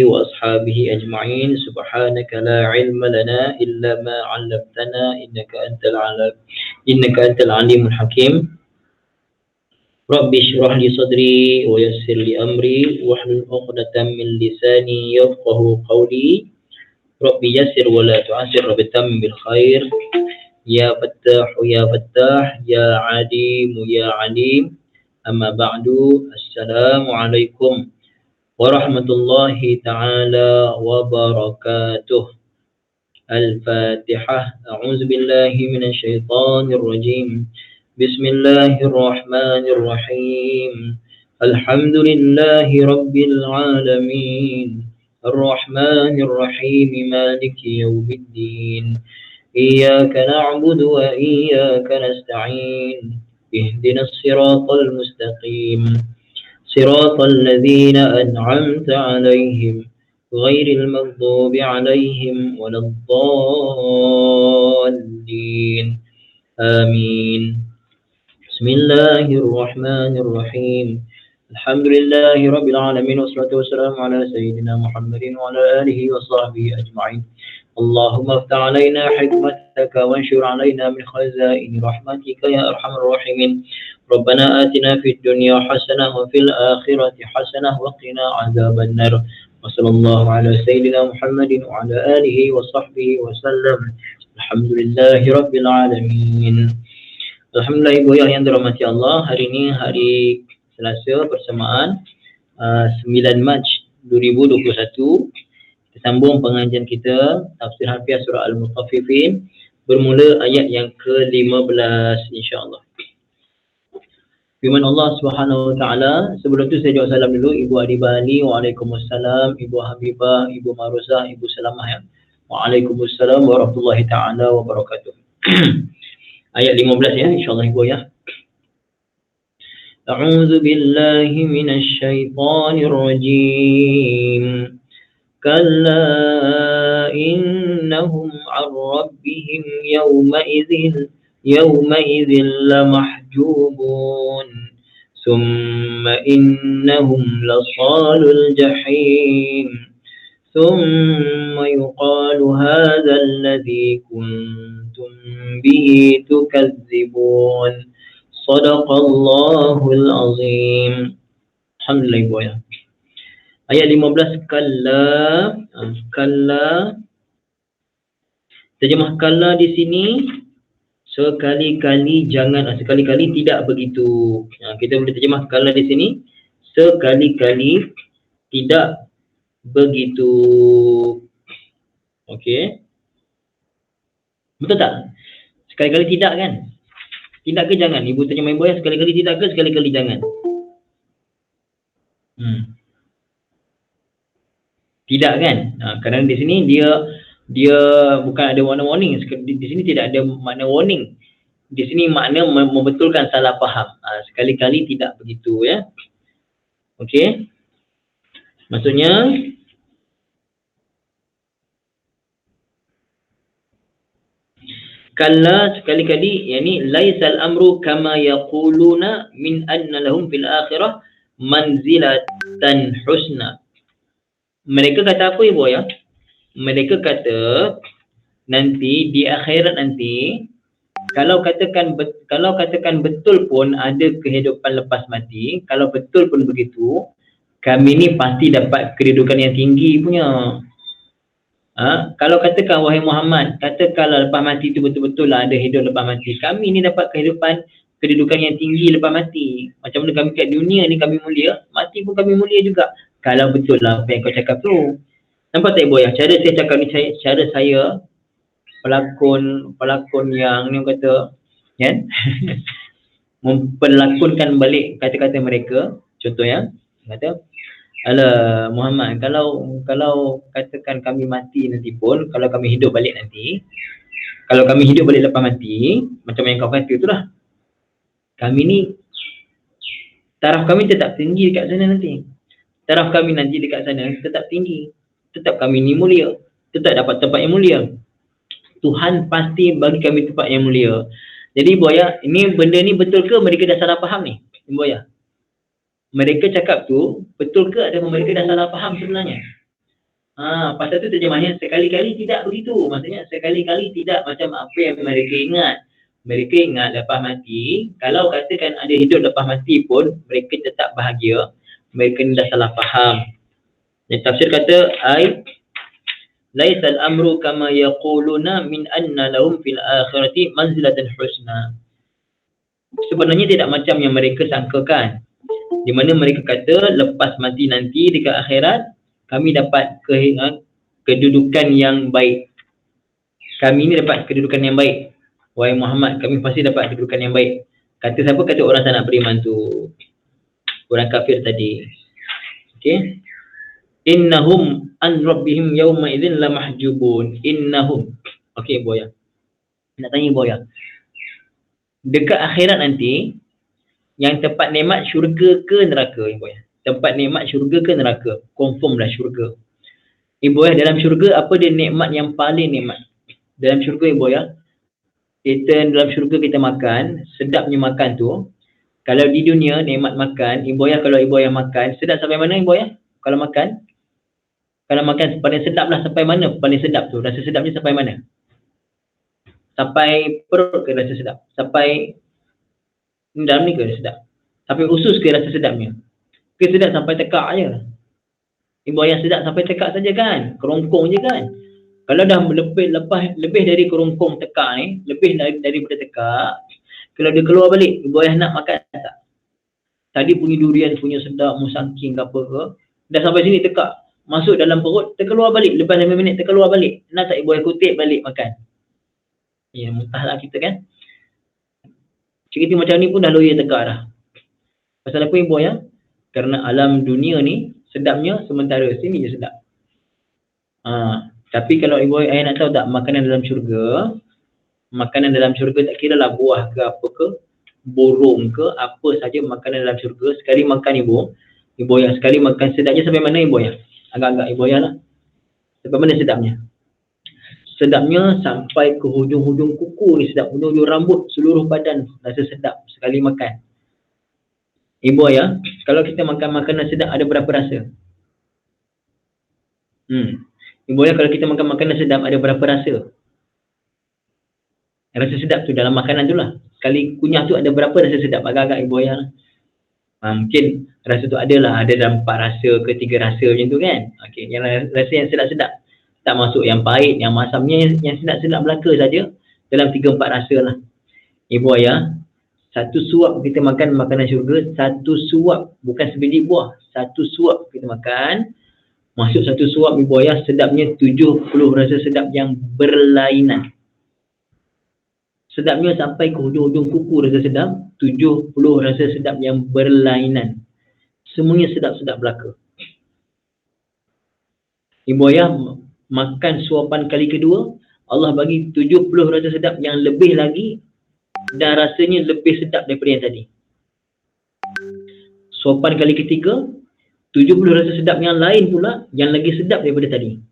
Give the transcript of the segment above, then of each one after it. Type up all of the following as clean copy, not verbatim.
وأصحابه أجمعين. سبحانك لا علم لنا إلا ما علمتنا إنك أنت العليم الحكيم. رب اشرح لي صدري ويسر لي أمري واحلل عقدة من لساني يفقه قولي. رب يسر ولا تعسر، رب تمم بالخير. يا فتاح يا فتاح، يا عليم يا عليم. أما بعد، السلام عليكم ورحمة الله تعالى وبركاته. الفاتحة. أعوذ بالله من الشيطان الرجيم. بسم الله الرحمن الرحيم. الحمد لله رب العالمين، الرحمن الرحيم، مالك يوم الدين. إياك نعبد وإياك نستعين. اهدنا الصراط المستقيم، صراط الذين أنعمت عليهم غير المغضوب عليهم ولا الضالين. آمين. بسم الله الرحمن الرحيم. الحمد لله رب العالمين، والصلاة والسلام على سيدنا محمد وعلى آله وصحبه أجمعين. اللهم افتح علينا حكمتك وانشر علينا من خزائن رحمتك يا أرحم الراحمين. ربنا آتنا في الدنيا حسنة وفي الآخرة حسنة وقنا عذاب النار. وصلى الله على سيدنا محمد وعلى آله وصحبه وسلم. الحمد لله رب العالمين. Alhamdulillah ibu ayah yang dirahmati Allah, hari ini hari Selasa bersamaan 9 Mac 2021. Kita sambung pengajian kita tafsir harfiah surah Al-Mutaffifin, bermula ayat yang ke-15 insya-Allah. Firman Allah Subhanahu wa taala. Sebelum tu saya jawab salam dulu. Ibu Adi Bani, waalaikumsalam. Ibu Habibah, Ibu Maruzah, Ibu Salamah ya. Waalaikumsalam warahmatullahi taala wabarakatuh. Ayat 15 ya, insya-Allah ibu ya. A'udzu billahi minasy syaithanir rajim. Kalla innahum 'an rabbihim yawma'idhin lamahjubun. Thumma innahum lasalul jahim. Thumma yuqalu hadha alladhi kuntum bihi tukadzibun. Sadaqallahul azim. Alhamdulillah ibu ya. Ayat 15, kalla. Kalla. Terjemah kalla di sini sekali-kali jangan, sekali-kali tidak begitu. Kita boleh terjemah kalla di sini sekali-kali tidak begitu. Okey. Betul tak? Sekali-kali tidak kan? Tidak ke jangan? Ibu terjemah ibu ya, sekali-kali tidak ke sekali-kali jangan? Tidak kan? Kerana di sini dia bukan ada warna warning. Di sini tidak ada makna warning. Di sini makna membetulkan salah faham. Sekali-kali tidak begitu ya. Okey. Maksudnya kalla sekali-kali, yakni laisal amru kama yaquluna min anna lahum fil akhirah manzilatan husna. Mereka kata apa ibu ya? Mereka kata nanti di akhirat nanti, kalau katakan betul pun ada kehidupan lepas mati, kalau betul pun begitu, kami ni pasti dapat kedudukan yang tinggi punya. Kalau katakan wahai Muhammad, katakanlah lepas mati itu betul-betul lah ada hidup lepas mati, kami ni dapat kedudukan yang tinggi lepas mati. Macam mana kami kat dunia ni kami mulia, mati pun kami mulia juga. Kalau betul lah apa yang kau cakap tu. Nampak tak ibu ya? Cara saya cakap ni, cara saya pelakon yang ni kata kan, memperlakonkan balik kata-kata mereka. Contoh ya, kata alah Muhammad, kalau katakan kami mati nanti pun, kalau kami hidup balik nanti, kalau kami hidup balik lepas mati, macam yang kau kata tu lah, kami ni taraf kami tetap tinggi dekat sana nanti. Taraf kami nanti dekat sana tetap tinggi. Tetap kami ni mulia. Tetap dapat tempat yang mulia. Tuhan pasti bagi kami tempat yang mulia. Jadi ibu ayah, ini benda ni betul ke mereka dah salah faham ni? Ibu ayah, mereka cakap tu betul ke atau mereka dah salah faham sebenarnya? Pasal tu terjemahnya sekali-kali tidak begitu. Maksudnya sekali-kali tidak macam apa yang mereka ingat. Mereka ingat lepas mati, kalau katakan ada hidup lepas mati pun, mereka tetap bahagia. Mereka ni dah salah faham. Yang tafsir kata, laisal amru kama yaquluna min anna lahum fil akhirati manzilatan husna. Sebenarnya tidak macam yang mereka sangkakan. Di mana mereka kata lepas mati nanti dekat akhirat, kami dapat kedudukan yang baik. Kami ni dapat kedudukan yang baik. Wahai Muhammad, kami pasti dapat kedudukan yang baik. Kata siapa? Kata orang tak nak beriman tu. Orang kafir tadi. Okey. Innahum an rabbihim yawma idzin lamahjubun. Innahum. Okey, Boya. Nak tanya Boya. Dekat akhirat nanti, yang tempat nikmat syurga ke neraka, Boya? Tempat nikmat syurga ke neraka? Confirm lah syurga. Ibu ya, dalam syurga apa dia nikmat yang paling nikmat? Dalam syurga ibu ya, kita dalam syurga kita makan, sedapnya makan tu. Kalau di dunia nikmat makan, ibu ya, kalau ibu ya makan, sedap sampai mana ibu ya? Kalau makan paling sedap lah sampai mana? Paling sedap tu, rasa sedapnya sampai mana? Sampai perut ke rasa sedap? Sampai dalam ni ke rasa sedap? Sampai usus ke rasa sedapnya? Ke sedap sampai tekak je? Ibu yang sedap sampai tekak saja kan? Kerongkong je kan? Kalau dah lebih dari kerongkong tekak ni, lebih daripada tekak, kalau dia keluar balik, ibu ayah nak makan tak? Tadi punya durian punya sedap, musangking ke apa ke, dah sampai sini tekak, masuk dalam perut, terkeluar balik, lepas 5 minit terkeluar balik. Nak tak ibu ayah kutip balik makan? Ya, muntahlah kita kan? Cerita macam ni pun dah loya tekak dah. Pasal apa ibu ayah? Karena alam dunia ni, sedapnya sementara, sini je sedap. Tapi kalau ibu ayah nak tahu tak, makanan dalam syurga tak kira lah buah ke apa ke, burung ke, apa saja makanan dalam syurga, sekali makan ibu ayah sekali makan, sedapnya sampai mana ibu ayah? Agak-agak ibu ayah lah. Sampai mana sedapnya? Sedapnya sampai ke hujung-hujung kuku ni sedap, hujung-hujung rambut, seluruh badan rasa sedap sekali makan. Ibu ayah, kalau kita makan makanan sedap ada berapa rasa? Ibu ayah, kalau kita makan makanan sedap ada berapa rasa? Rasa sedap tu dalam makanan tu lah. Sekali kunyah tu ada berapa rasa sedap? Agak-agak ibu ayah lah. Mungkin rasa tu ada dalam 4 rasa ke 3 rasa macam tu kan. Okay. Yang rasa yang sedap-sedap. Tak masuk yang pahit, yang masamnya, yang sedap-sedap belaka saja. Dalam 3-4 rasa lah. Ibu ayah, satu suap kita makan makanan syurga, satu suap, bukan sebiji buah, satu suap kita makan, masuk satu suap ibu ayah, sedapnya 70 rasa sedap yang berlainan. Sedapnya sampai ke hujung-hujung kuku rasa sedap, 70 rasa sedap yang berlainan. Semuanya sedap-sedap belaka. Ibu ayah makan suapan kali kedua, Allah bagi 70 rasa sedap yang lebih lagi, dan rasanya lebih sedap daripada yang tadi. Suapan kali ketiga, 70 rasa sedap yang lain pula, yang lagi sedap daripada tadi.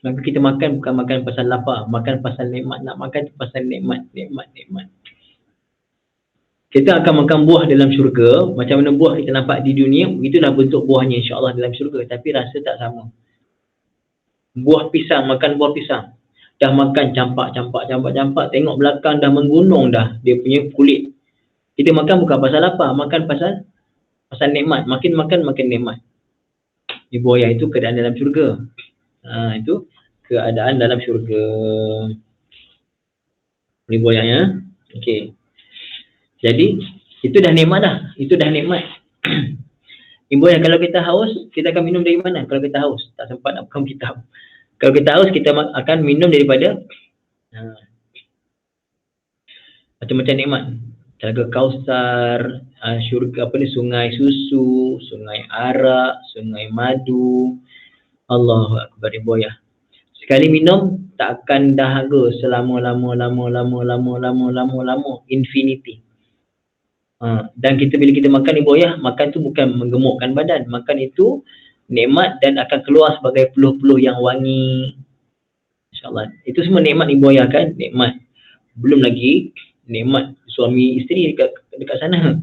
Maka kita makan bukan makan pasal lapar, makan pasal nikmat. Nak makan pasal nikmat. Kita akan makan buah dalam syurga, macam mana buah kita nampak di dunia, itulah bentuk buahnya insya-Allah dalam syurga, tapi rasa tak sama. Buah pisang, makan buah pisang, dah makan campak, tengok belakang dah menggunung dah dia punya kulit. Kita makan bukan pasal lapar, makan pasal nikmat. Makin makan makin nikmat. Ibu ayah, itu keadaan dalam syurga. Itu keadaan dalam syurga. Ibu ayah ya. Okey. Jadi itu dah nikmat dah. Itu dah nikmat. Ibu ayah, kalau kita haus, kita akan minum dari mana? Kalau kita haus, tak sempat nak buka kitab. Kalau kita haus, kita akan minum daripada macam-macam nikmat. Telaga Kausar, syurga sungai susu, sungai arak, sungai madu. Allahu Akbar ibu ayah. Sekali minum tak akan dahaga selama-lama, infinity. Dan bila kita makan ibu ayah, makan tu bukan menggemukkan badan, makan itu nikmat dan akan keluar sebagai peluh-peluh yang wangi. InsyaAllah. Itu semua nikmat ibu ayah kan? Nikmat. Belum lagi nikmat suami isteri dekat sana.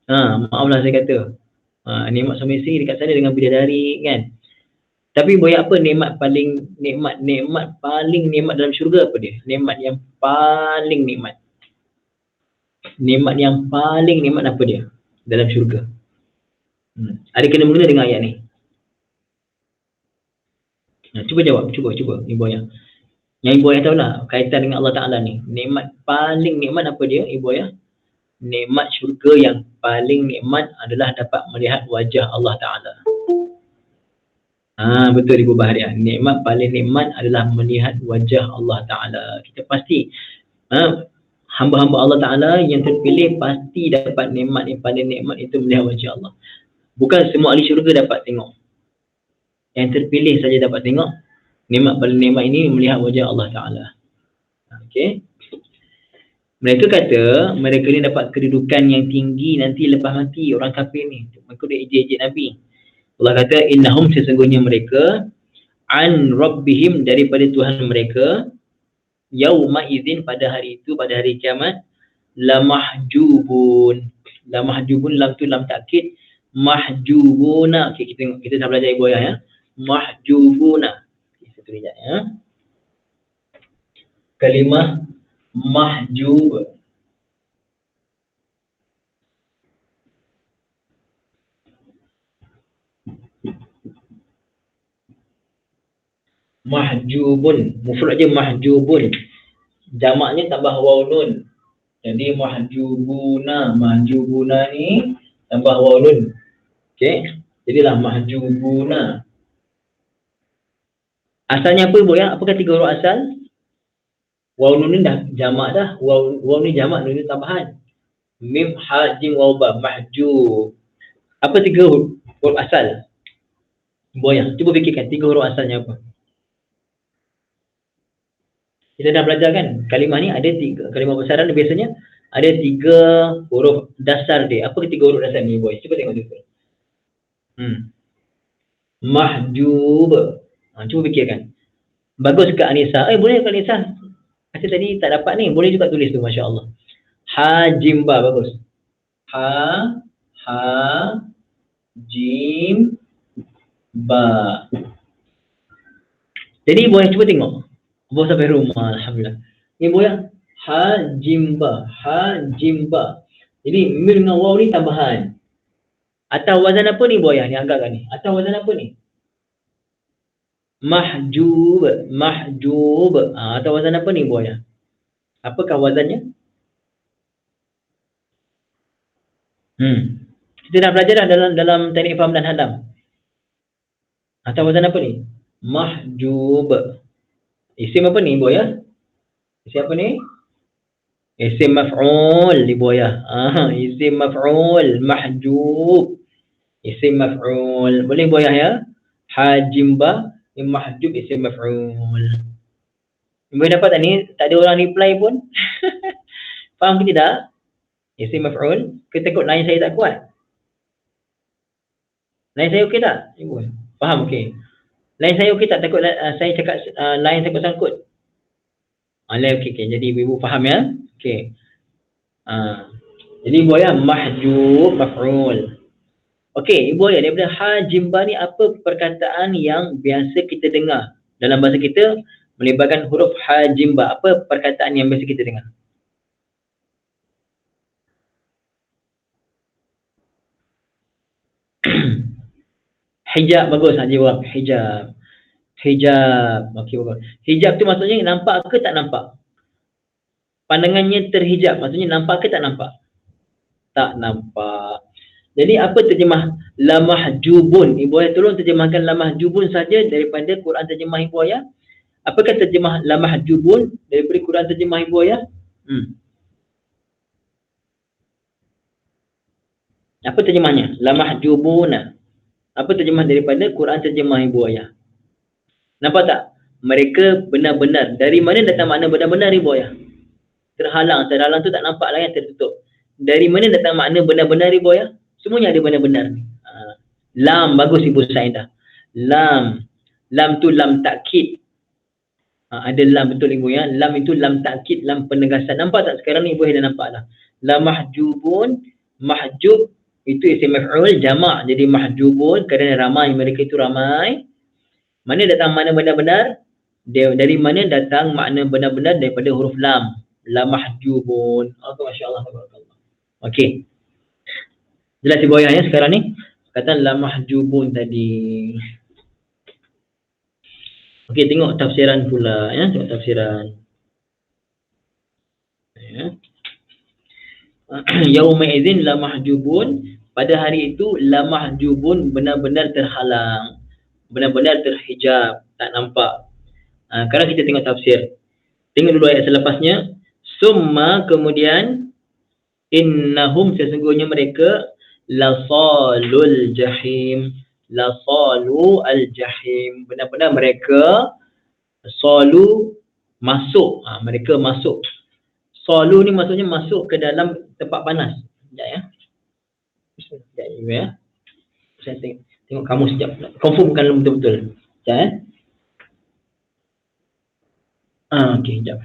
Maaflah saya kata. Nikmat suami isteri dekat sana dengan bidadari kan. Tapi ibu ayah apa nikmat paling nikmat dalam syurga apa dia? Nikmat yang paling nikmat. Nikmat yang paling nikmat apa dia dalam syurga? Ada kena mengena dengan ayat ni? Cuba jawab, cuba ibu ayah. Yang ibu ayah tahu lah kaitan dengan Allah Ta'ala ni. Nikmat paling nikmat apa dia ibu ayah? Nikmat syurga yang paling nikmat adalah dapat melihat wajah Allah Ta'ala. Betul Ibu Bahariah. Nikmat paling nikmat adalah melihat wajah Allah Ta'ala. Kita pasti hamba-hamba Allah Ta'ala yang terpilih pasti dapat nikmat yang paling nikmat itu melihat wajah Allah. Bukan semua ahli syurga dapat tengok. Yang terpilih saja dapat tengok. Nikmat paling nikmat ini melihat wajah Allah Ta'ala. Okey. Mereka kata mereka ni dapat kedudukan yang tinggi nanti lepas mati orang kafir ni. Mereka dia ejek-ejek Nabi. Allah kata innahum sesungguhnya mereka an rabbihim daripada Tuhan mereka yauma idzin pada hari itu pada hari kiamat lamahjubun lam tu lam takkid mahjubuna. Okey kita dah belajar ibu ayah ya. Mahjubuna. Satu sekejap ya. Kalimah mahjub mahjubun, mufrad je mahjubun, jamaknya tambah waw nun, jadi mahjubuna ni tambah waw nun. Okey, jadilah mahjubuna. Asalnya apa ibu ya? Apakah tiga huruf asal? Waw nun ni dah jamak dah, waw ni jamak, nun ni tambahan. Mim ha jim waw ba mahjub. Apa tiga huruf asal? Ibu ya, cuba fikirkan tiga huruf asalnya apa? Kita dah belajar kan, kalimah ni ada tiga, kalimah besaran biasanya ada tiga huruf dasar dia. Apa tiga huruf dasar ni boy? Cuba tengok dulu. Mahjub. Cuba fikirkan. Bagus ke Anissa? Boleh ke Anissa? Kata tadi tak dapat ni, boleh juga tulis tu, Masya Allah. Hajimba, bagus. Jim-ba. Jadi boleh cuba tengok. Bawa sampai rumah, Alhamdulillah. Ni boleh hajimba. Jadi mim dengan waw ni tambahan. Atau wazan apa ni boyah ni agak ni? Atau wazan apa ni? Mahjub. Atau wazan apa ni boyah? Apakah wazannya? Kita dah belajar dah dalam teknik faham dan hadam. Atau wazan apa ni? Mahjub. Isim apa ni boyah? Isim apa ni? Isim maf'ul di boyah. Isim maf'ul mahjub. Isim maf'ul. Boleh boyah ya? Hajimba mahjub isim maf'ul. Boleh dapat tak ni? Tak ada orang reply pun. Faham ke tidak? Isim maf'ul. Kita takut line saya tak kuat. Line saya okey tak? Faham okey. Line saya okey tak? Takut saya cakap line takut sangkut. Line okey. Jadi ibu faham ya? Okey. Jadi ibu ayah mahjub maf'ul. Okey, ibu ayah daripada hajimba ni apa perkataan yang biasa kita dengar dalam bahasa kita melibatkan huruf hajimba? Apa perkataan yang biasa kita dengar? Hijab, bagus nak jawab. Hijab. Okey, bagus. Hijab tu maksudnya nampak ke tak nampak? Pandangannya terhijab, maksudnya nampak ke tak nampak? Tak nampak. Jadi apa terjemah lamahjubun? Ibu ayah tolong terjemahkan lamahjubun saja daripada Quran terjemah ibu ayah. Apakah terjemah lamahjubun daripada Quran terjemah ibu ayah? Apa terjemahnya? Lamahjubuna. Apa terjemah daripada Quran terjemah ibu ayah? Nampak tak? Mereka benar-benar. Dari mana datang makna benar-benar ibu ayah? Terhalang tu tak nampak lah yang tertutup. Dari mana datang makna benar-benar ibu ayah? Semuanya ada benar-benar ni. Lam, bagus ibu Saidah. Lam tu lam takkid. Ada lam, betul ibu ya. Lam itu lam takkid, lam penegasan. Nampak tak sekarang ni ibu dah nampak lah. La mahjubun, mahjub itu isim maf'ul jamak, jadi mahjubun kerana ramai, mereka itu ramai. Mana datang makna benar-benar? Dari mana datang makna benar-benar? Daripada huruf lam. La mahjubun. Masya Allah. Okey. Jelas di bawah ya sekarang ni. Kata la mahjubun tadi. Okey, tengok tafsiran pula ya. Tengok tafsiran. Ya. Yauma idzin la mahjubun, pada hari itu la mahjubun, benar-benar terhalang, benar-benar terhijab, tak nampak. Sekarang kita tengok tafsir. Tengok dulu ayat selepasnya. Summa, kemudian, innahum, sesungguhnya mereka, lasalul jahim, lasalu al jahim, benar-benar mereka salu masuk, mereka masuk. Salu ni maksudnya masuk ke dalam tempat panas. Sekejap ya. Sekejap ya. Saya tengok kamu sekejap. Confirmkan betul-betul. Sekejap ya. Okey, sekejap.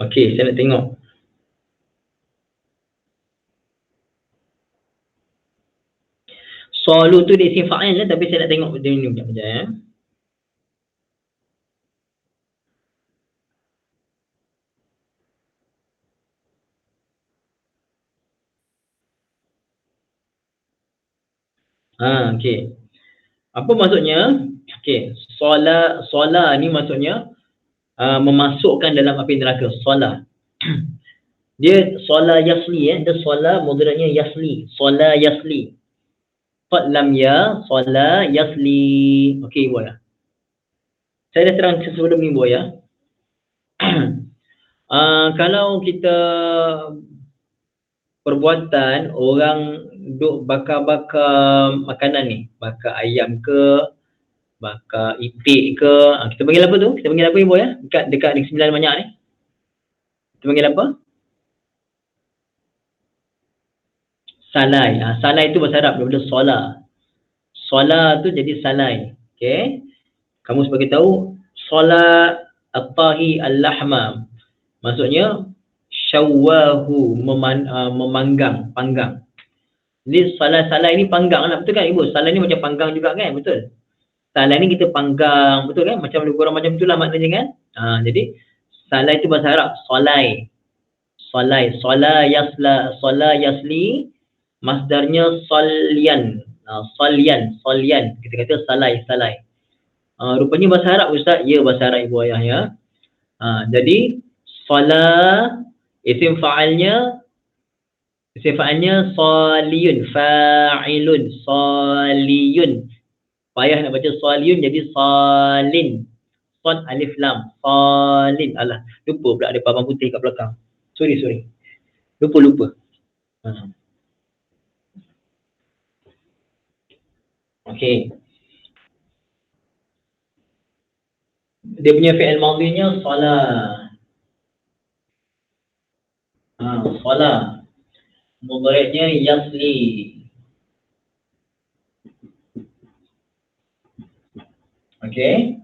Okey, saya nak tengok. Salu tu dia isim fa'il lah, tapi saya nak tengok dia ni sekejap ya. Okey. Apa maksudnya? Okey, sola ni maksudnya memasukkan dalam api neraka. Sola. Dia sola yasli ya. Dia sola mudhari'nya yasli. Sola yasli. Qad lam ya, sola yasli. Okey, boleh. Saya dah terang sebelum ni ya. Kalau kita perbuatan orang duk bakar-bakar makanan ni, bakar ayam ke, bakar itik ke, kita panggil apa tu? Kita panggil apa ibu ya? Dekat Negeri Sembilan banyak ni. Kita panggil apa? Salai. Salai tu bahasa Arab daripada sola. Sola tu jadi salai. Okey. Kamu sebagai tahu sola at-tahi al-lahma. Maksudnya syawwahu, memanggang, panggang. Jadi salai ni panggang lah, betul kan ibu? Salai ni macam panggang juga kan, betul? Salai ni kita panggang, betul kan? Macam lebih kurang macam itulah maknanya kan? Jadi salai tu bahasa Arab, solai. Solai, sola yasli, masdarnya solyan. Solyan. Kita kata salai. Rupanya bahasa Arab Ustaz? Ya, bahasa Arab ibu ayah ya. Jadi sola, isim fa'ilnya saliyun, fa'ilun, saliyun. Payah nak baca saliyun jadi salin. Sad alif lam, salin. Alah, lupa pula ada papan putih kat belakang. Sorry. Lupa. Okey. Dia punya fi'il madhinya salah. Salah. Mudhari'nya yasli. Okey.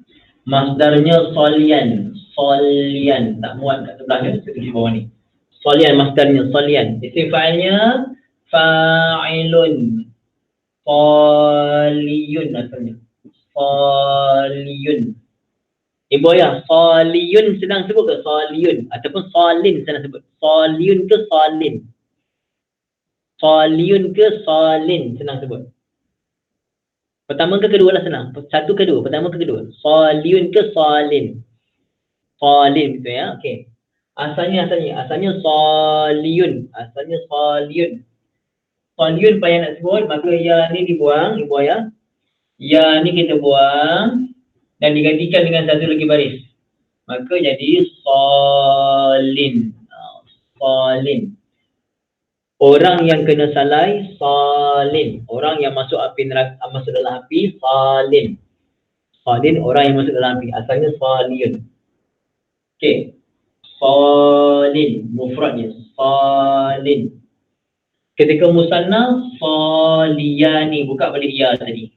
Masdarnya solian. Tak muat kat sebelah ni, kita tulis bawah ni. Solian, masdarnya solian. Isim fa'ilnya fa'ilun. Saliyun asalnya. Saliyun. Ibu ayah, saliyun senang sebut ke? Saliyun. Ataupun salin senang sebut. Saliyun ke salin? Saliyun ke salin senang sebut? Pertama ke kedua lah senang. Satu ke dua? Pertama ke kedua? Saliyun ke salin? Salin gitu ya. Okey. Asalnya saliyun. Saliyun payah nak sebut, maka ya ni dibuang, ibu ayah. Ya ni kita buang dan digantikan dengan satu lagi baris. Maka jadi salin. Salin. Orang yang kena salai, salin. Orang yang masuk api neraka, masuk dalam api, salin. Salin orang yang masuk dalam api. Asalnya saliyun. Okey. Salin. Mufradnya. Salin. Ketika musanna, saliyani. Buka balik ya tadi.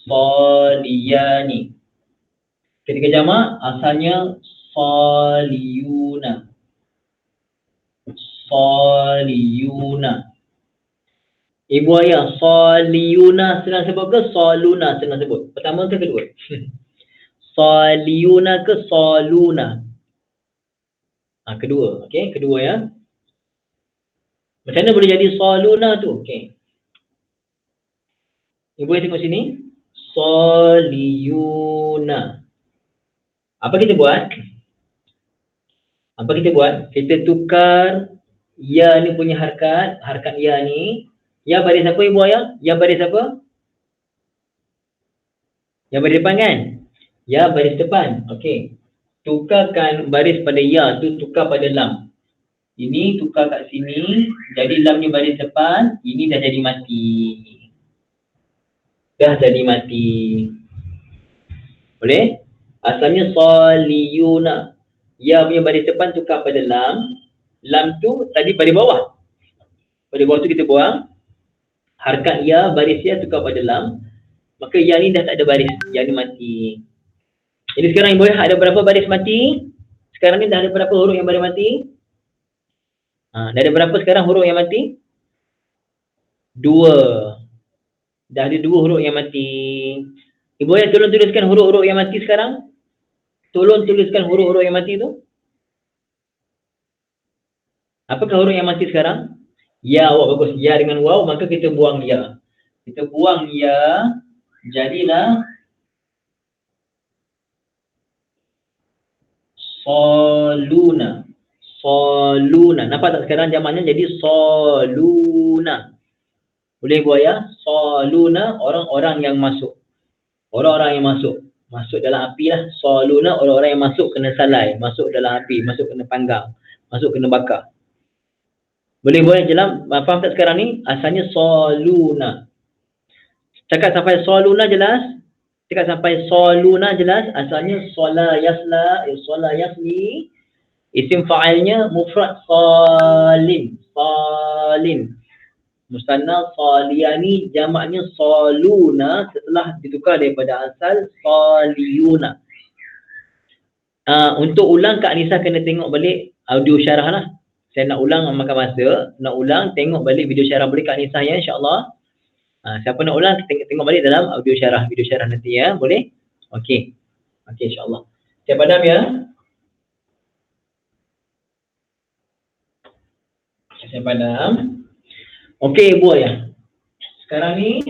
Saliyani. Ketika jamak, asalnya saliyuna. Saliyuna. Ibu ayah, saliyuna senang sebut ke saluna senang sebut? Pertama ke kedua? Saliyuna ke saluna? Kedua. Okey, kedua ya. Macam mana boleh jadi saluna tu? Okey. Ibu ayah tengok sini. Saliyuna. Apa kita buat? Kita tukar ya ni punya harkat ya ni. Ya baris apa ibu ayah? Ya baris apa? Ya baris depan kan? Ya baris depan. Okey. Tukarkan baris pada ya tu tukar pada lam. Ini tukar kat sini, jadi lamnya baris depan, ini dah jadi mati. Boleh? Asalnya saliyuna. Ya punya baris depan tukar pada lam. Lam tu tadi pada bawah. Pada bawah tu kita buang. Harkat ya, baris ya tukar pada lam. Maka ya ni dah tak ada baris. Ya ni mati. Jadi sekarang ibu ada berapa baris mati? Sekarang ni dah ada berapa huruf yang baru mati? Dah ada berapa sekarang huruf yang mati? 2. Dah ada 2 huruf yang mati. Ibu ayah tolong tuliskan huruf-huruf yang mati sekarang. Tolong tuliskan huruf-huruf yang mati tu. Apakah huruf yang mati sekarang? Ya, awak bagus. Ya dengan waw, maka kita buang ya. Kita buang ya, jadilah saluna. Nampak tak sekarang jamaknya jadi saluna. Boleh ibu ayah? Saluna, orang-orang yang masuk. Masuk dalam api lah. Saluna, orang-orang yang masuk kena salai. Masuk dalam api, masuk kena panggang. Masuk kena bakar. Boleh ibu ayah jelas? Faham tak sekarang ni? Asalnya saluna. Cakap sampai saluna jelas? Asalnya sola yasli. Isim fa'ilnya mufrad salin. Musanna saliyani, jamaknya saluna setelah ditukar daripada asal saliyuna. Untuk ulang Kak Anissa kena tengok balik audio syarah lah. Saya nak ulang makan masa. Nak ulang tengok balik video syarah boleh Kak Anissa ya, insyaAllah. Siapa nak ulang tengok balik dalam audio syarah, video syarah nanti ya, boleh? Okey, insyaAllah. Siap padam ya? Siap padam. Okey ibu ayah. Sekarang ni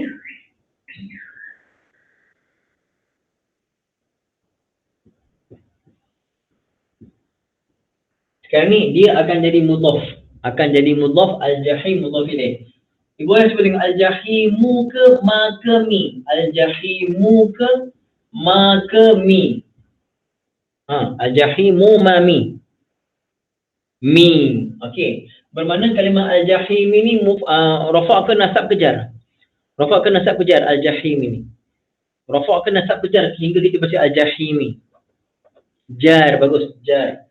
dia akan jadi mudhaf. Al-jahim mudhaf ilaih. Ibu ayah cuba tengok al-jahimu ke makami. Al-jahimu ke makami. Al-jahimu mami. Mi. Okey. Bermakna kalimah al-jahim ini rafa' ke nasab kejar? Al-jahim ini. Rafa' ke nasab kejar hingga kita baca al-jahimi. Jar, bagus, jar.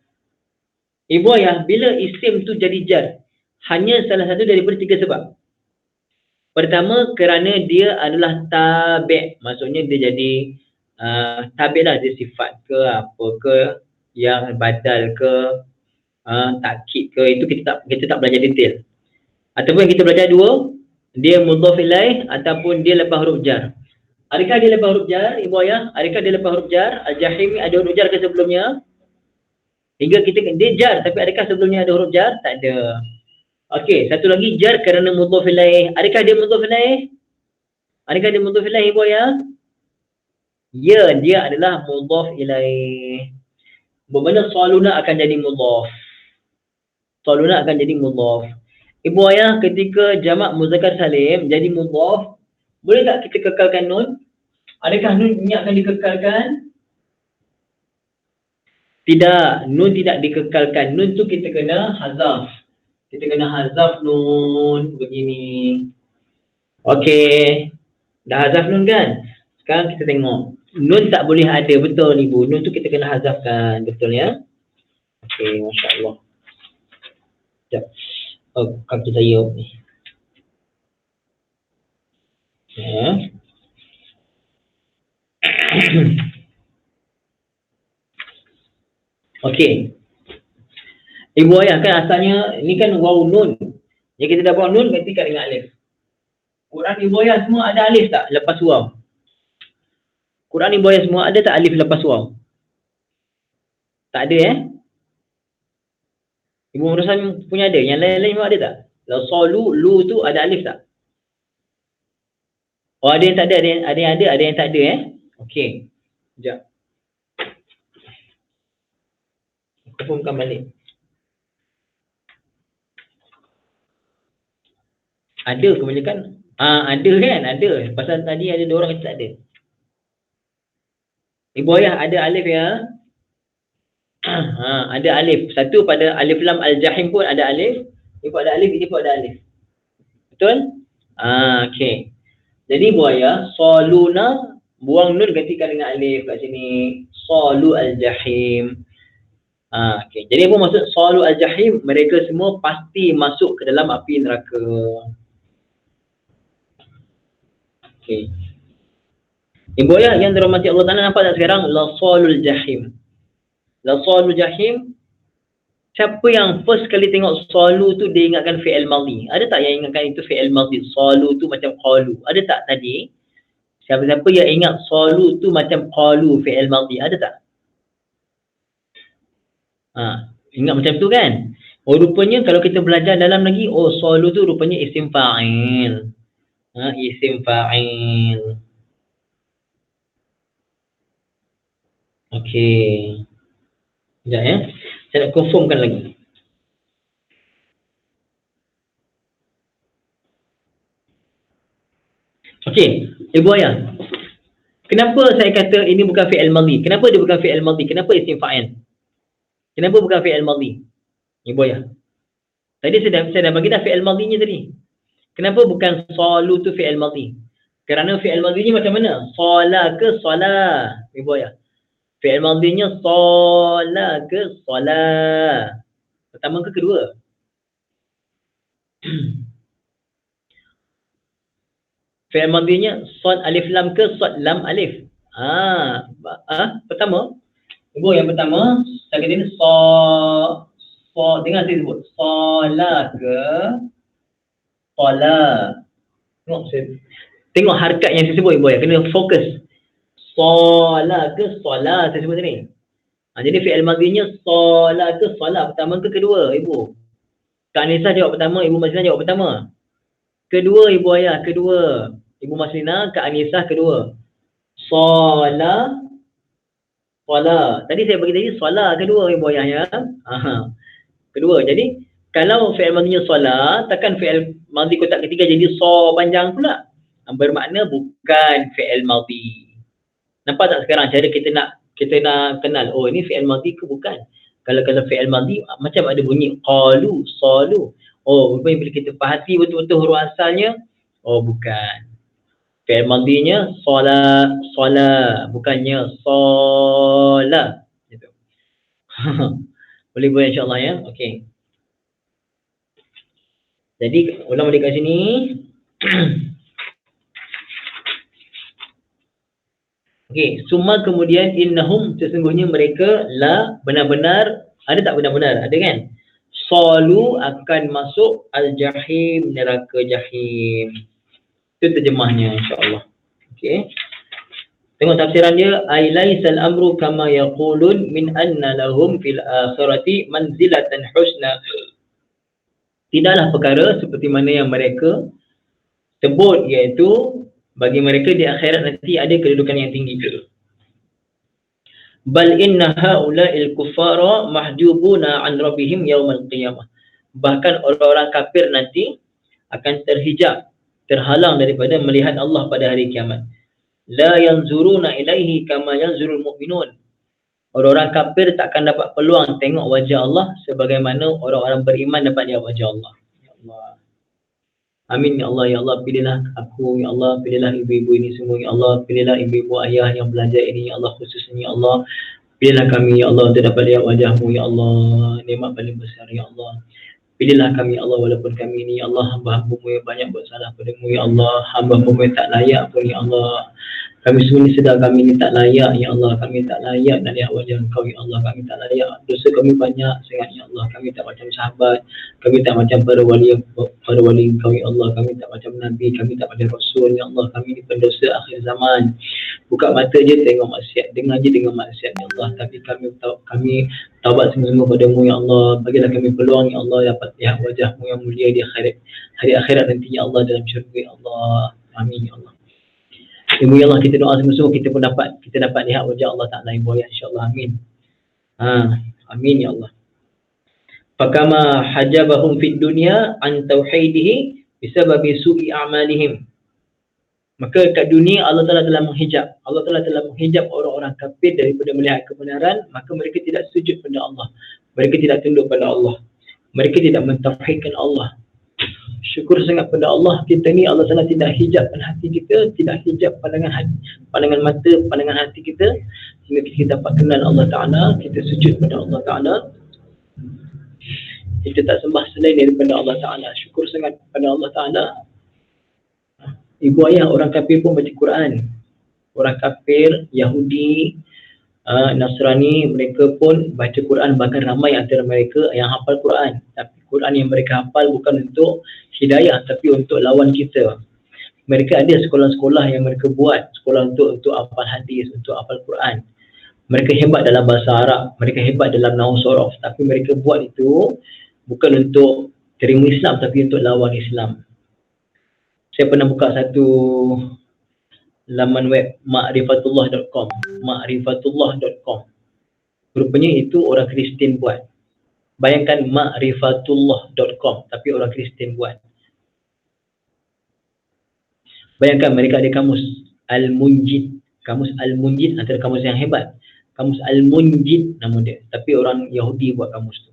Ibu ayah, bila isim tu jadi jar, hanya salah satu daripada 3 sebab. Pertama, kerana dia adalah tabi'. Maksudnya dia jadi tabi' lah, dia sifat ke apa ke, yang badal ke, takkid ke, itu kita tak belajar detail. Ataupun yang kita belajar 2, dia mudhaf ilaih ataupun dia lepas huruf jar. Adakah dia lepas huruf jar, ibu ayah? Al-jahimi ada huruf jar ke sebelumnya? Hingga dia jar, tapi adakah sebelumnya ada huruf jar? Tak ada. Okey, satu lagi jar kerana mudhaf ilaih. Adakah dia mudhaf ilaih ibu ayah? Ya, dia adalah mudhaf ilaih. Bermakna saluna akan jadi mudhaf. Ibu ayah, ketika jamak muzakkar salim jadi mudhaf, boleh tak kita kekalkan nun? Adakah nun ini akan dikekalkan? Tidak, nun tidak dikekalkan. Nun tu kita kena hazaf. Nun begini. Okey. Dah hazaf nun kan? Sekarang kita tengok. Nun tak boleh ada, betul ibu. Nun tu kita kena hazafkan, betul ya? Okey, masya-Allah. Sekejap. Kaki saya ni. Ya. Okey. Ibu ayah kan asalnya ni kan waw nun. Jadi kita dah buat nun berarti kat dengan alif. Quran ibu ayah semua ada alif tak lepas waw? Quran ibu ayah semua ada tak alif lepas waw? Tak ada Ibu Muhammad punya ada. Yang lain-lain semua ada tak? La salu lu tu ada alif tak? Oh ada yang tak ada, ada yang ada yang tak ada Okey. Sekejap. Aku confirmkan balik. Ada kebanyakan. Ada kan? Ada. Pasal tadi ada 2 orang yang tak ada. Ibu ayah ada alif ada alif. Satu pada alif lam al-jahim pun ada alif. Ini pun ada alif, ini pun ada alif. Betul? Okey. Jadi ibu ayah, saluna buang nun gantikan dengan alif kat sini. Salu al-jahim. Okay. Jadi apa maksud salu al-jahim? Mereka semua pasti masuk ke dalam api neraka. Okay. Ibu ayah yang dirahmati Allah Ta'ala, nampak tak sekarang? La salul jahim. La salul jahim. Siapa yang first kali tengok salu tu dia ingatkan fi'il madhi? Ada tak yang ingatkan itu fi'il madhi? Salu tu macam qalu. Ada tak tadi? Siapa-siapa yang ingat salu tu macam qalu fi'il madhi? Ada tak? Ingat macam tu kan? Oh rupanya kalau kita belajar dalam lagi, oh salu tu rupanya isim fa'il. Isim fa'il. Okey. Sekejap saya nak confirmkan lagi. Okey, ibu ayah. Kenapa saya kata ini bukan fi'il madhi? Kenapa dia bukan fi'il madhi? Kenapa isim fa'il? Kenapa bukan fi'il madhi? Ibu ayah. Tadi saya dah bagi dah fi'il madhinya tadi. Kenapa bukan salu tu fi'il madhi? Kerana fi'il madhinya macam mana? Sala ke sala? Ibu ayah. Fi'il madhinya sala ke sala? Pertama ke kedua? Fi'il madhinya sad alif lam ke sad lam alif? Pertama. Ibu yang pertama, saya kata ni dengar saya sebut. Sala ke sala? Tengok harakat yang saya sebut ibu ya, kena fokus. Sala ke sala saya sebut tadi. Jadi fi'il madhinya sala ke sala, pertama ke kedua ibu? Kak Anissa jawab pertama, Ibu Maslina jawab pertama. Kedua ibu ayah, kedua. Ibu Maslina, Kak Anissa kedua. Sala sala. Tadi saya bagi tadi sala kedua ibu ayah ya. Kedua. Jadi kalau fi'il madhinya sala, takkan fi'il madhi kotak ketiga jadi so panjang pula. Bermakna bukan fi'il madhi. Nampak tak sekarang cara kita nak kenal, oh ini fi'il madhi ke bukan? Kalau fi'il madhi macam ada bunyi qalu, salu. Oh, rupanya bila kita perhati betul-betul huruf asalnya, oh bukan. Fi'il madhinya sala, bukannya sala. Gitu. Boleh buat insya-Allah ya. Okey. Jadi ulang balik kat sini. Okey, summa kemudian innahum, sesungguhnya mereka la benar-benar, ada tak benar-benar? Ada kan? Salu akan masuk al-jahim, neraka jahim. Itu terjemahnya insya-Allah. Okey. Tengok tafsiran dia, ay laisal amru kama yaqulun min anna lahum fil akhirati manzilatan husna. Tidaklah perkara seperti mana yang mereka sebut, iaitu bagi mereka di akhirat nanti ada kedudukan yang tinggi. Bal inna haula'il kuffara mahjubuna an rabbihim yaumal qiyamah. Bahkan orang-orang kafir nanti akan terhijab, terhalang daripada melihat Allah pada hari kiamat. La yanzuruna ilaihi kama yanzurul mu'minun. Orang-orang kafir takkan dapat peluang tengok wajah Allah sebagaimana orang-orang beriman dapat lihat wajah Allah. Ya Allah. Amin ya Allah, ya Allah, pilihlah aku, ya Allah, pilihlah ibu-ibu ini semua, ya Allah, pilihlah ibu-ibu ayah yang belajar ini, ya Allah, khususnya ya Allah, pilihlah kami ya Allah untuk dapat lihat wajahmu ya Allah, nikmat paling besar ya Allah. Pilihlah kami ya Allah walaupun kami ini ya Allah hamba-hambamu yang banyak bersalah padamu ya Allah, hamba-hambamu yang tak layak pun ya Allah. Kami semua ni sedar kami ni tak layak, ya Allah. Kami tak layak nak lihat wajah Engkau, ya Allah. Kami tak layak. Dosa kami banyak sangat, ya Allah. Kami tak macam sahabat. Kami tak macam para wali Engkau, ya Allah. Kami tak macam Nabi. Kami tak macam Rasul, ya Allah. Kami ni pendosa akhir zaman. Buka mata je tengok maksiat. Dengar je dengar maksiat, ya Allah. Tapi kami taubat semua-semua padamu, ya Allah. Bagilah kami peluang, ya Allah. Dapat lihat wajah-Mu yang mulia di akhirat. Hari akhirat nanti, ya Allah. Dalam syurga, ya Allah. Amin, ya Allah. Ilmu ya Allah, kita doa semua-semua kita pun dapat lihat wajah Allah Ta'ala yang mulia, insyaAllah. Amin. Amin ya Allah. Fakama hajabahum fid dunya an tauhidihi bisababi su'i a'malihim. Maka kat dunia Allah Ta'ala telah menghijab orang-orang kafir daripada melihat kebenaran, maka mereka tidak sujud pada Allah. Mereka tidak tunduk pada Allah. Mereka tidak mentauhidkan Allah. Syukur sangat pada Allah, kita ni Allah Ta'ala tidak hijabkan hati kita, tidak hijab pandangan mata, pandangan hati kita, sehingga kita dapat kenal Allah Ta'ala, kita sujud pada Allah Ta'ala, kita tak sembah selain daripada Allah Ta'ala. Syukur sangat pada Allah Ta'ala. Ibu ayah orang kafir pun baca Quran. Orang kafir, Yahudi, Nasrani, mereka pun baca Quran. Bahkan ramai antara mereka yang hafal Quran. Tapi Quran yang mereka hafal bukan untuk hidayah, tapi untuk lawan kita. Mereka ada sekolah-sekolah yang mereka buat, sekolah untuk hafal hadis, untuk hafal Quran. Mereka hebat dalam bahasa Arab, mereka hebat dalam nahwu sorof, tapi mereka buat itu bukan untuk terima Islam, tapi untuk lawan Islam. Saya pernah buka satu laman web, ma'rifatullah.com. Rupanya itu orang Kristian buat. Bayangkan ma'rifatullah.com, tapi orang Kristian buat. Bayangkan mereka ada kamus Al-Munjid. Kamus Al-Munjid antara kamus yang hebat. Kamus Al-Munjid nama dia, tapi orang Yahudi buat kamus tu.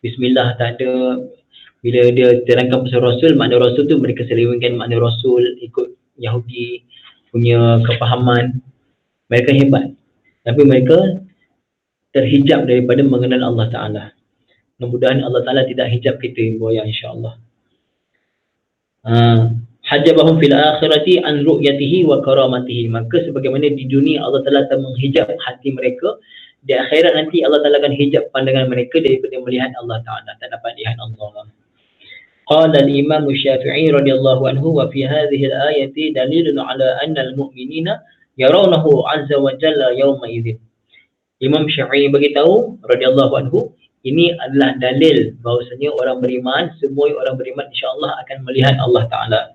Bismillah tak ada. Bila dia terangkan pasal Rasul, makna Rasul tu mereka selewengkan makna Rasul ikut Yahudi punya kefahaman. Mereka hebat, tapi mereka terhijab daripada mengenal Allah Ta'ala. Mudah-mudahan Allah Ta'ala tidak hijab kita, ibu ayah, insyaAllah. Hajabahum fil akhirati an ru'yatihi wa karamatihi. Maka sebagaimana di dunia Allah Ta'ala telah menghijab hati mereka, di akhirat nanti Allah Ta'ala akan hijab pandangan mereka daripada melihat Allah Ta'ala. Tak dapat lihat Allah. Qala al-imam Syafi'i radhiyallahu anhu wa fi hadhihi al-ayati dalilun ala anna al-mu'minina yarawnahu azza wa jalla yawma idzin. Imam Syafi'i beritahu radhiyallahu anhu, ini adalah dalil bahawasanya orang beriman, semua orang beriman insya-Allah akan melihat Allah Ta'ala.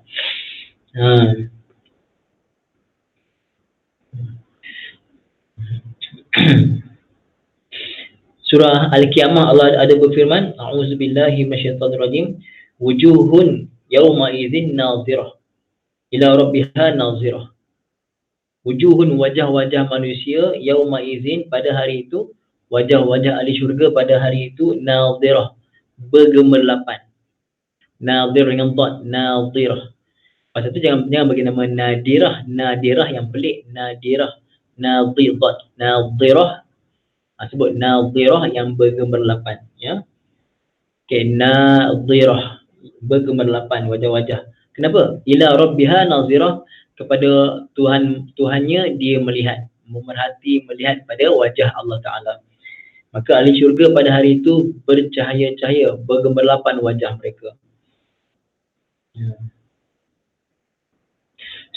Surah Al-Qiyamah Allah ada berfirman, a'udzubillahi minasyaitonirrajim, wujuhun yawma idzin nazirah ila rabbiha nazirah. Wujuhun, wajah-wajah manusia, yawma idzin, pada hari itu, wajah-wajah ahli syurga pada hari itu, nazirah, bergemerlapan. Nazir dengan dot, nazirah. Pasal tu jangan bagi nama nadirah yang pelik, nadirah, nazirat, nazirah. Sebut nazirah yang bergemerlapan, ya. Okay, nazirah, bergemerlapan wajah-wajah. Kenapa? Ila rabbiha nazirah, kepada Tuhannya dia melihat, memerhati, melihat pada wajah Allah Ta'ala. Maka ahli syurga pada hari itu bercahaya-cahaya, bergemerlapan wajah mereka.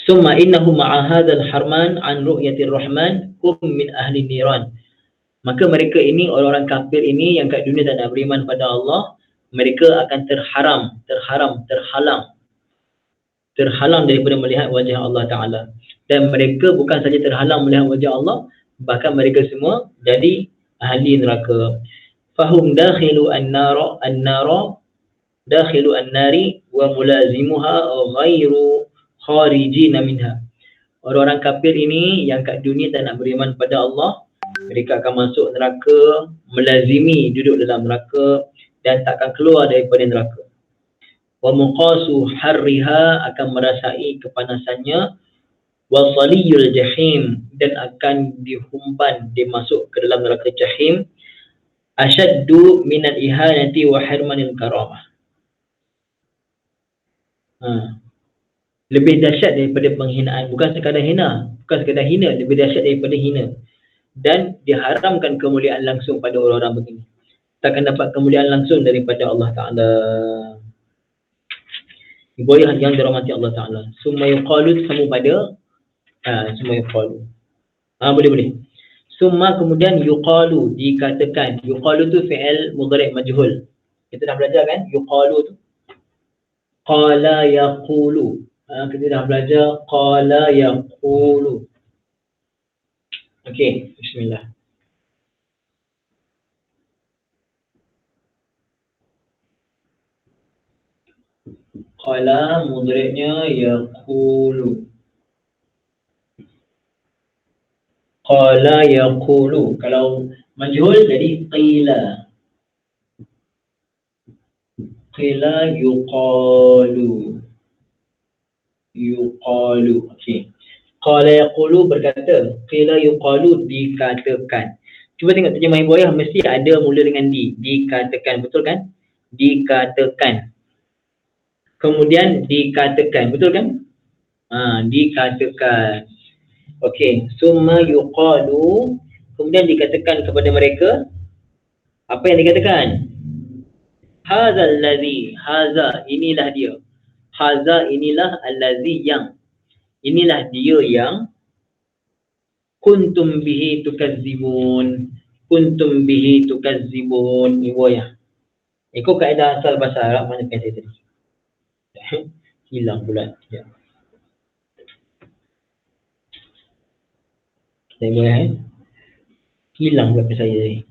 Summa innahu ma'a hadzal harman an ru'yatir rahman kum min ahli niran. Maka mereka ini, orang-orang kafir ini yang kat dunia tak nak beriman pada Allah, mereka akan terhalang daripada melihat wajah Allah Ta'ala. Dan mereka bukan saja terhalang melihat wajah Allah, bahkan mereka semua jadi ahli neraka. Fahum dakhilu an-nara dakhilu an-nari wa mulazimuha ghairu kharijina minha. Orang-orang kafir ini yang kat dunia tak nak beriman pada Allah, mereka akan masuk neraka, melazimi duduk dalam neraka dan takkan keluar daripada neraka. Wa muqasu harriha, akan merasai kepanasannya, wa saliyul jahim, dan akan dihumban, dimasuk ke dalam neraka jahim, asyaddu minal ihanati wa hirmanil karamah. Lebih dahsyat daripada penghinaan. Bukan sekadar hina, lebih dahsyat daripada hina. Dan diharamkan kemuliaan langsung pada orang-orang begini. Takkan dapat kemuliaan langsung daripada Allah Ta'ala. Ibu yang dirahmati Allah Ta'ala. Summa yuqalu sama pada summa yuqalu. Boleh. Summa kemudian yuqalu, dikatakan. Yuqalu tu fi'il mudhari' majhul. Kita dah belajar kan? Yuqalu tu. Qala yaqulu. Kita dah belajar qala yaqulu. Okey, bismillah. Qala mudhari'nya yaqulu. Qala yaqulu. Kalau majhul jadi qila. Qila yuqalu. Yuqalu. Okey. Qala yaqulu berkata. Qila yuqalu dikatakan. Cuba tengok terjemah Ibu Ayah mesti ada mula dengan di. Dikatakan. Betul kan? Dikatakan. Kemudian dikatakan. Betul kan? Dikatakan. Okey. Summa yuqalu. Kemudian dikatakan kepada mereka. Apa yang dikatakan? Haza allazi. Haza. Inilah dia. Haza inilah allazi yang. Inilah dia yang kuntum bihi tukazzibun. Kuntum bihi tukazzibun. Ibu Ayah. Ikut kaedah asal bahasa Arab mana kan saya tadi. Hilang pula. Ya. Saya boleh hilang pula saya tadi.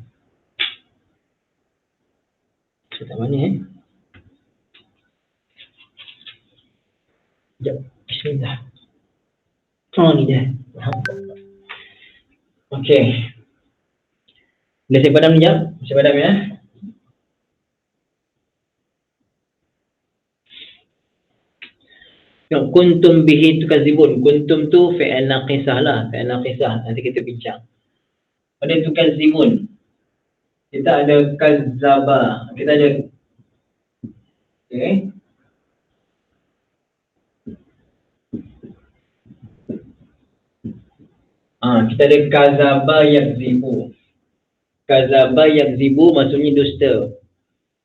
Kat mana Sekejap. Bismillah. Ni dah. Okey. Dah saya padam sekejap. Saya padam ya. Kuntum bihi tukazibun. Kuntum tu fi'il naqisah lah. Fi'il naqisah. Nanti kita bincang. Pada tukazibun. Kita ada kazzaba. Kita ada. Okay. Kita ada kazaba yakzibu. Kazaba yakzibu maksudnya dusta.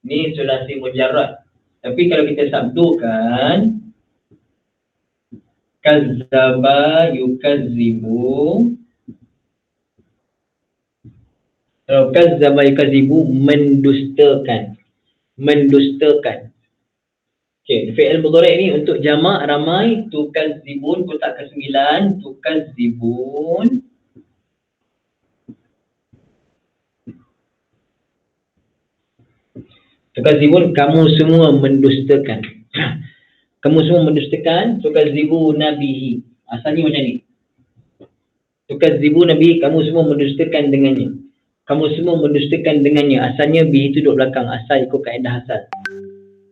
Ni sulasi mujarrad. Tapi kalau kita sabdukan kazzaba yukazibu. Kalau kazzaba yukazibu mendustakan. Mendustakan. Okey, fi'il mudhari' ni untuk jamak ramai tukazibun, kotak ke-9 tukazibun. Tukazibun kamu semua mendustakan. Kamu semua mendustakan tukazibu nabihi. Asalnya macam ni. Tukazibu nabihi, kamu semua mendustakan dengannya. Kamu semua mendustakan dengannya. Asalnya bihi itu duduk belakang. Asal ikut kaedah asal.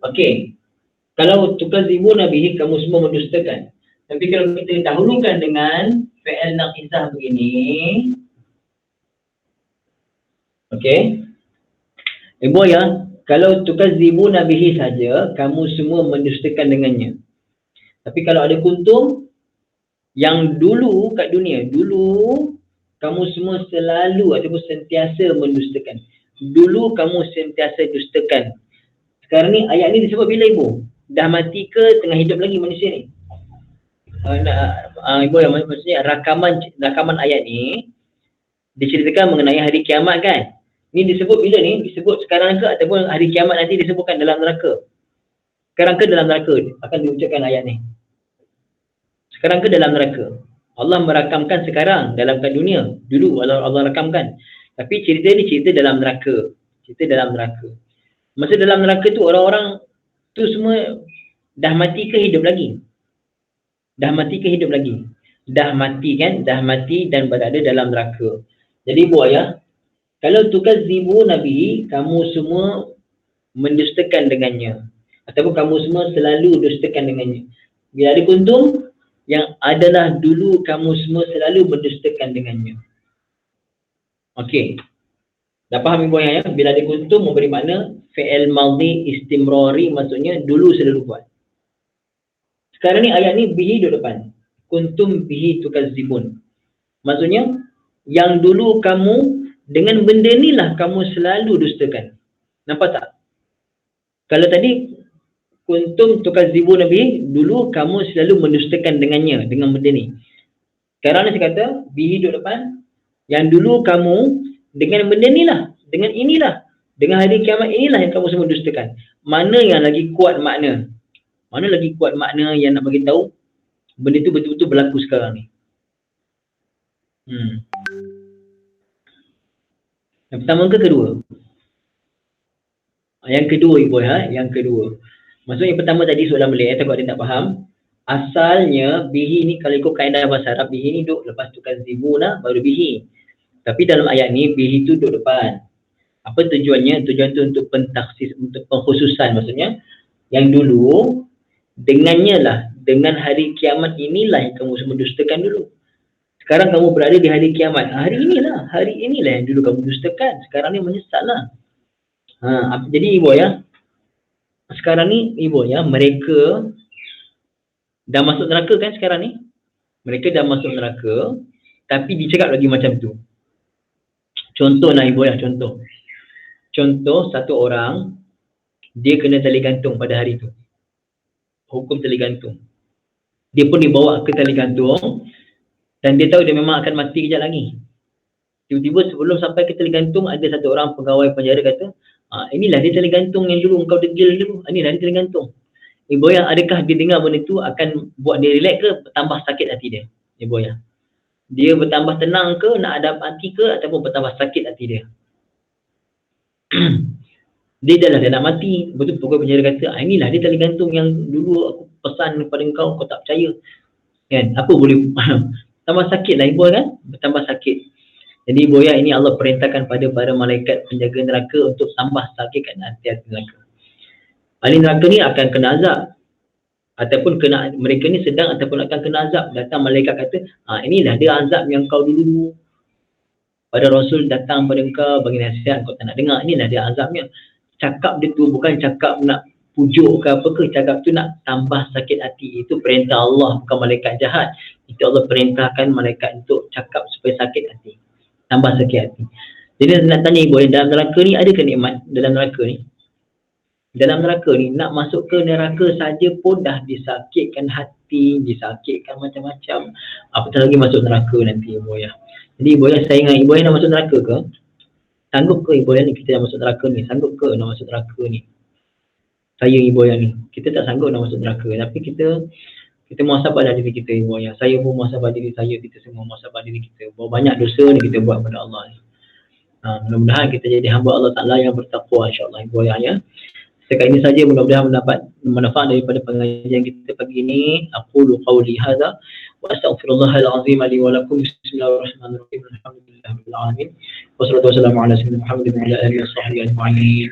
Okey. Kalau tukazibu nabihi, kamu semua mendustakan. Tapi kalau kita dahulukan dengan fi'il naqisah begini. Okey. Ibu ya, kalau tukazibu nabihi saja, kamu semua mendustakan dengannya. Tapi kalau ada kuntum, yang dulu kat dunia, dulu kamu semua selalu ataupun sentiasa mendustakan. Dulu kamu sentiasa dustakan. Sekarang ni, ayat ni disebut bila Ibu? Dah mati ke tengah hidup lagi manusia ni? Ibu yang maksudnya rakaman ayat ni diceritakan mengenai hari kiamat kan? Ni disebut bila ni? Disebut sekarang ke ataupun hari kiamat nanti disebutkan dalam neraka? Sekarang ke dalam neraka akan diucapkan ayat ni? Sekarang ke dalam neraka? Allah merakamkan sekarang dalam dunia. Dulu Allah rakamkan. Tapi cerita ni cerita dalam neraka. Cerita dalam neraka. Masa dalam neraka tu orang-orang tu semua dah mati ke hidup lagi? Dah mati ke hidup lagi? Dah mati kan? Dah mati dan berada dalam neraka. Jadi Bu Ayah, kalau tukazibu nabi, kamu semua mendustakan dengannya. Ataupun kamu semua selalu dustakan dengannya. Bila ada kuntum, yang adalah dulu kamu semua selalu mendustakan dengannya. Okey. Dah faham Ibu Ayah ya? Bila ada kuntum memberi makna fi'il madhi istimrari, maksudnya dulu selalu buat. Sekarang ni ayat ni bihi duduk depan. Kuntum bihi tukazzibun. Maksudnya, yang dulu kamu, dengan benda ni lah kamu selalu dustakan. Nampak tak? Kalau tadi, kuntum tukazzibun bihi, dulu kamu selalu mendustakan dengannya, dengan benda ni. Sekarang ni saya kata, bihi duduk depan. Yang dulu kamu, dengan benda ni lah, dengan inilah, dengan hari kiamat inilah yang kamu semua dustakan. Mana yang lagi kuat makna? Mana lagi kuat makna yang nak bagi tahu benda tu betul-betul berlaku sekarang ni? Yang pertama ke kedua? Yang kedua ibu yang kedua. Maksudnya yang pertama tadi soalan Malay, takut ada tak faham. Asalnya bihi ni kalau ikut kaedah bahasa Arab, bihi ni duduk lepas tu kazibuna baru bihi. Tapi dalam ayat ni bihi tu duduk depan. Apa tujuannya? Tujuan tu untuk pentaksis, untuk pengkhususan, maksudnya yang dulu dengannya lah, dengan hari kiamat inilah yang kamu semua dustakan dulu. Sekarang kamu berada di hari kiamat. Hari inilah yang dulu kamu dustakan. Sekarang ni menyesal lah. Jadi ibu ya, sekarang ni ibu ya, mereka dah masuk neraka kan sekarang ni? Mereka dah masuk neraka, tapi dicakap lagi macam tu. Contoh lah ibu ya, contoh. Contoh satu orang, dia kena tali gantung pada hari tu. Hukum tali gantung. Dia pun dibawa ke tali gantung, dan dia tahu dia memang akan mati kejap lagi. Tiba-tiba sebelum sampai ke tali gantung, ada satu orang pegawai penjara kata, inilah dia tali gantung yang dulu engkau degil dulu. Inilah dia tali gantung. Ibu ya, adakah dia dengar benda tu akan buat dia relax ke bertambah sakit hati dia? Ibu ya, dia bertambah tenang ke, nak ada hati ke, ataupun bertambah sakit hati dia? Dia dah nak mati. Betul pegawai penjara kata, inilah dia tali gantung yang dulu aku pesan kepada engkau, kau tak percaya. Kan? Apa boleh tambah sakit lah ibu kan? Bertambah sakit. Jadi ibu ya, ini Allah perintahkan pada para malaikat penjaga neraka untuk tambah sakitkan hati-hati neraka. Ahli neraka ni akan kena azab, ataupun kena, mereka ni sedang ataupun akan kena azab. Datang malaikat kata, inilah dia azab yang kau dulu pada Rasul datang pada engkau bagi nasihat, kau tak nak dengar. Inilah dia azabnya. Cakap dia tu bukan cakap nak pujuk ke apa ke, cakap tu nak tambah sakit hati. Itu perintah Allah, bukan malaikat jahat. Itu Allah perintahkan malaikat untuk cakap supaya sakit hati, tambah sakit hati. Jadi nak tanya ibu, dalam neraka ni ada ke nikmat? Dalam neraka ni, dalam neraka ni, nak masuk ke neraka saja pun dah disakitkan hati, disakitkan macam-macam, apatah lagi masuk neraka nanti ibu ya. Jadi ibu ya, saya ingat ibu ya, nak masuk neraka ke? Sanggup ke ibu ya ni, kita nak masuk neraka ni? Sanggup ke nak masuk neraka ni? Saya ibu ya ni, kita tak sanggup nak masuk neraka, tapi kita muhasabahlah diri kita ibu ya. Saya pun muhasabah diri saya, kita semua muhasabah diri kita. Berapa banyak dosa ni kita buat pada Allah ni. Mudah-mudahan kita jadi hamba Allah Ta'ala yang bertakwa, insyaAllah ibu ya. Setakat ini saja, mudah-mudahan mendapat manfaat daripada pengajian kita pagi ini. Aqulu qawli hadha wa astaghfirullahal azim li wa lakum. Bismillahirrahmanirrahim. Alhamdulillahirabbil alamin. Wassalatu wassalamu ala sayyidina Muhammadin wa ala alihi washabbihi ajma'in.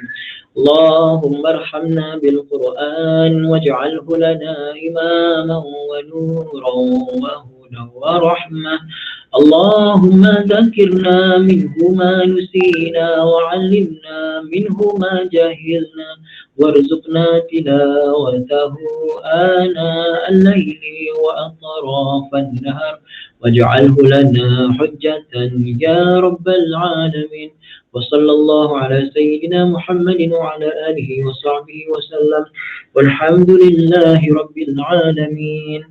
Allahumma arhamna bil Qur'an waj'alhu lana imaman wa nuran wa hudan wa rahmah. اللهم ذكرنا منه ما نسينا وعلمنا منه ما جهلنا وارزقنا تلاوته آناء الليل وأطراف النهر واجعله لنا حجة يا رب العالمين. وصلى الله على سيدنا محمد وعلى آله وصحبه وسلم والحمد لله رب العالمين.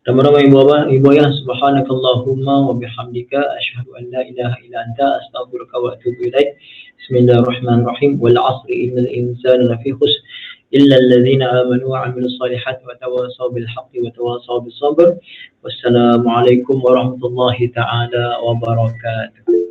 Ramai-ramai ibu ayah, subhanakallahumma wa bihamdika asyhadu an la ilaha illa anta astaghfiruka wa atubu ilaik. Bismillahirrahmanirrahim. Wal 'asri innal insana lafi khusr illa alladhina amanu wa 'amilus solihati wa tawasaw bil haqqi wa tawasaw bis sabr. Wassalamualaikum warahmatullahi taala wabarakatuh.